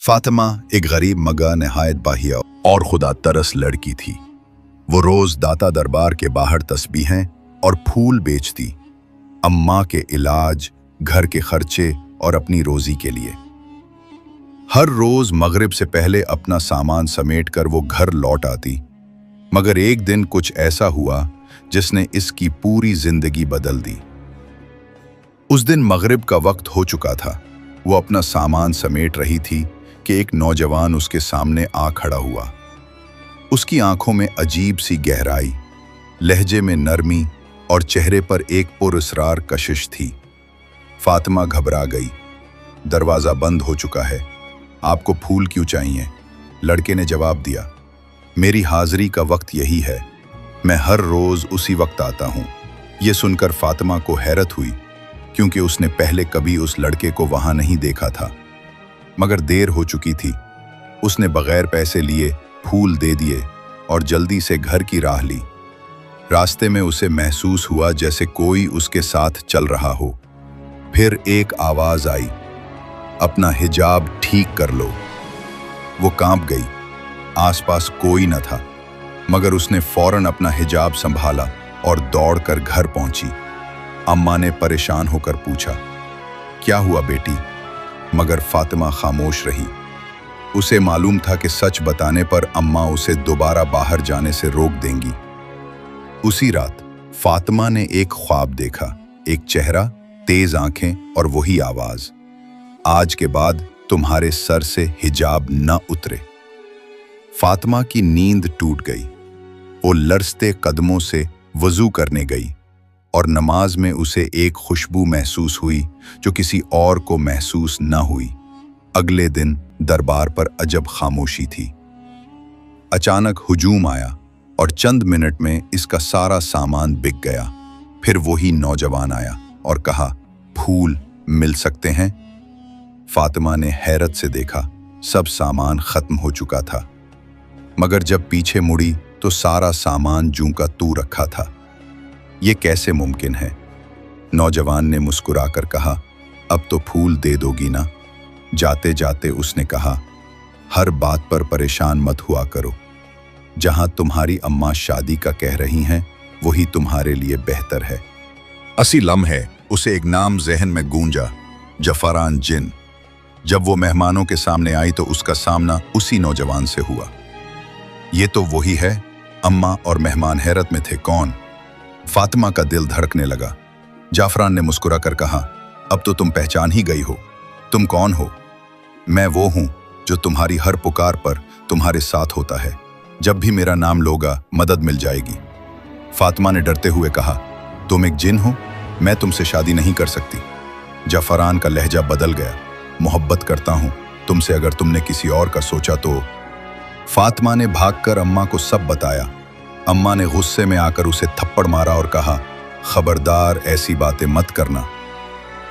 फातिमा एक गरीब मगर नहायत बाहिया और खुदा तरस लड़की थी। वो रोज दाता दरबार के बाहर तस्बीहें और फूल बेचती, अम्मा के इलाज, घर के खर्चे और अपनी रोजी के लिए। हर रोज मगरिब से पहले अपना सामान समेटकर वो घर लौट आती, मगर एक दिन कुछ ऐसा हुआ जिसने इसकी पूरी जिंदगी बदल दी। उस दिन मगरिब का वक्त हो चुका था। वो अपना सामान समेट रही थी कि एक नौजवान उसके सामने आ खड़ा हुआ। उसकी आंखों में अजीब सी गहराई, लहजे में नरमी और चेहरे पर एक पुरअसरार कशिश थी। फातिमा घबरा गई। दरवाज़ा बंद हो चुका है, आपको फूल क्यों चाहिए? लड़के ने जवाब दिया, मेरी हाजिरी का वक्त यही है, मैं हर रोज़ उसी वक्त आता हूँ। ये सुनकर फातिमा को हैरत हुई, क्योंकि उसने पहले कभी उस लड़के को वहाँ नहीं देखा था। मगर देर हो चुकी थी। उसने बगैर पैसे लिए फूल दे दिए और जल्दी से घर की राह ली। रास्ते में उसे महसूस हुआ जैसे कोई उसके साथ चल रहा हो। फिर एक आवाज़ आई, अपना हिजाब ठीक कर लो। वो कांप गई। आसपास कोई न था, मगर उसने फौरन अपना हिजाब संभाला और दौड़कर घर पहुंची। अम्मा ने परेशान होकर पूछा, क्या हुआ बेटी? मगर फातिमा खामोश रही। उसे मालूम था कि सच बताने पर अम्मा उसे दोबारा बाहर जाने से रोक देंगी। उसी रात फातिमा ने एक ख्वाब देखा, एक चेहरा, तेज आंखें और वही आवाज, आज के बाद तुम्हारे सर से हिजाब न उतरे। फातिमा की नींद टूट गई। वो लरजते कदमों से वजू करने गई और नमाज में उसे एक खुशबू महसूस हुई जो किसी और को महसूस न हुई। अगले दिन दरबार पर अजब खामोशी थी। अचानक हुजूम आया और चंद मिनट में इसका सारा सामान बिक गया। फिर वही नौजवान आया और कहा, फूल मिल सकते हैं? फातिमा ने हैरत से देखा, सब सामान खत्म हो चुका था। मगर जब पीछे मुड़ी तो सारा सामान जूं का तू रखा था। ये कैसे मुमकिन है? नौजवान ने मुस्कुराकर कहा, अब तो फूल दे दोगी ना? जाते जाते उसने कहा, हर बात पर परेशान मत हुआ करो। जहां तुम्हारी अम्मा शादी का कह रही हैं, वही तुम्हारे लिए बेहतर है। असी लम्हे उसे एक नाम जहन में गूंजा, जफरान जिन। जब वो मेहमानों के सामने आई तो उसका सामना उसी नौजवान से हुआ। ये तो वही है। अम्मा और मेहमान हैरत में थे। कौन? फातिमा का दिल धड़कने लगा। जाफरान ने मुस्कुरा कर कहा, अब तो तुम पहचान ही गई हो। तुम कौन हो? मैं वो हूं जो तुम्हारी हर पुकार पर तुम्हारे साथ होता है। जब भी मेरा नाम लोगा मदद मिल जाएगी। फातिमा ने डरते हुए कहा, तुम एक जिन हो, मैं तुमसे शादी नहीं कर सकती। जाफरान का लहजा बदल गया, मोहब्बत करता हूं तुमसे, अगर तुमने किसी और का सोचा तो। फातिमा ने भागकर अम्मा को सब बताया। अम्मा ने गुस्से में आकर उसे थप्पड़ मारा और कहा, खबरदार ऐसी बातें मत करना।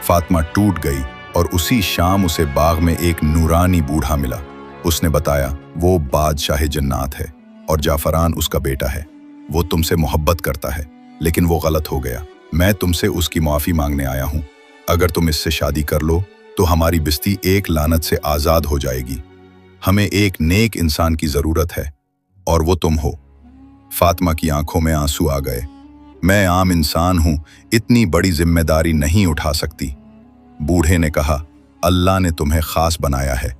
फातिमा टूट गई और उसी शाम उसे बाग में एक नूरानी बूढ़ा मिला। उसने बताया, वो बादशाह जन्नात है और जाफरान उसका बेटा है। वो तुमसे मोहब्बत करता है, लेकिन वो गलत हो गया। मैं तुमसे उसकी माफ़ी मांगने आया हूँ। अगर तुम इससे शादी कर लो तो हमारी बिस्ती एक लानत से आज़ाद हो जाएगी। हमें एक नेक इंसान की ज़रूरत है और वो तुम हो। फातिमा की आंखों में आंसू आ गए। मैं आम इंसान हूं, इतनी बड़ी जिम्मेदारी नहीं उठा सकती। बूढ़े ने कहा, अल्लाह ने तुम्हें खास बनाया है,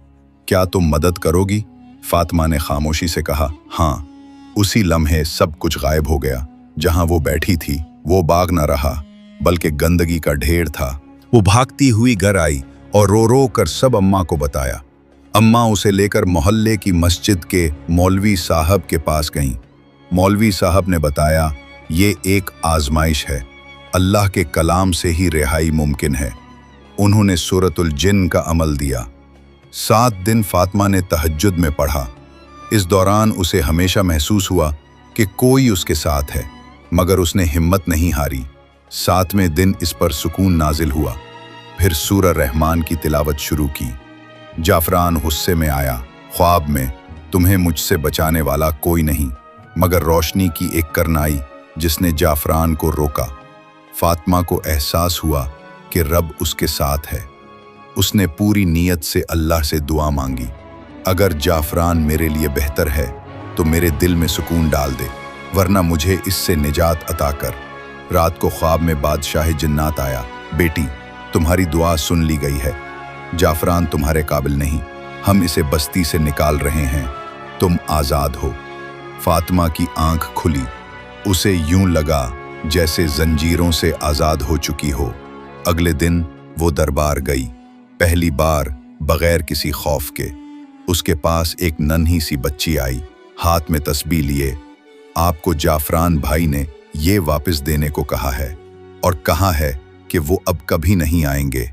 क्या तुम मदद करोगी? फातिमा ने खामोशी से कहा, हाँ। उसी लम्हे सब कुछ गायब हो गया। जहां वो बैठी थी वो बाग न रहा, बल्कि गंदगी का ढेर था। वो भागती हुई घर आई और रो रो कर सब अम्मा को बताया। अम्मा उसे लेकर मोहल्ले की मस्जिद के मौलवी साहब के पास गईं। मौलवी साहब ने बताया, ये एक आजमाइश है, अल्लाह के कलाम से ही रिहाई मुमकिन है। उन्होंने सूरतुल जिन का अमल दिया। 7 दिन फातिमा ने तहज्जुद में पढ़ा। इस दौरान उसे हमेशा महसूस हुआ कि कोई उसके साथ है, मगर उसने हिम्मत नहीं हारी। 7वें दिन इस पर सुकून नाजिल हुआ। फिर सूरह रहमान की तिलावत शुरू की। जाफरान गुस्से में आया, ख्वाब में, तुम्हें मुझसे बचाने वाला कोई नहीं। मगर रोशनी की एक करनाई जिसने जाफरान को रोका। फातिमा को एहसास हुआ कि रब उसके साथ है। उसने पूरी नीयत से अल्लाह से दुआ मांगी, अगर जाफरान मेरे लिए बेहतर है तो मेरे दिल में सुकून डाल दे, वरना मुझे इससे निजात अता कर। रात को ख्वाब में बादशाह जिन्नात आया, बेटी तुम्हारी दुआ सुन ली गई है, जाफरान तुम्हारे काबिल नहीं, हम इसे बस्ती से निकाल रहे हैं, तुम आज़ाद हो। फातिमा की आंख खुली, उसे यूं लगा जैसे जंजीरों से आज़ाद हो चुकी हो। अगले दिन वो दरबार गई, पहली बार बगैर किसी खौफ के। उसके पास एक नन्ही सी बच्ची आई, हाथ में तस्बीह लिए। आपको जाफरान भाई ने ये वापस देने को कहा है और कहा है कि वो अब कभी नहीं आएंगे।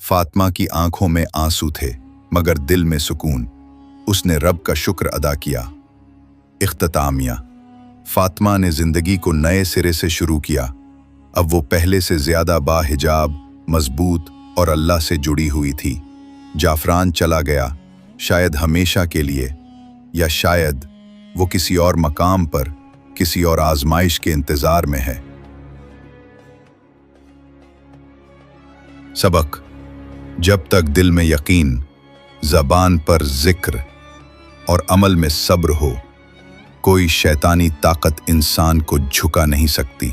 फातिमा की आंखों में आंसू थे मगर दिल में सुकून। उसने रब का शुक्र अदा किया। इख्तितामिया, फातिमा ने जिंदगी को नए सिरे से शुरू किया। अब वो पहले से ज्यादा बाहिजाब, मजबूत और अल्लाह से जुड़ी हुई थी। जाफरान चला गया, शायद हमेशा के लिए, या शायद वो किसी और मकाम पर किसी और आजमाइश के इंतजार में है। सबक: जब तक दिल में यकीन, ज़बान पर जिक्र और अमल में सब्र हो, कोई शैतानी ताकत इंसान को झुका नहीं सकती।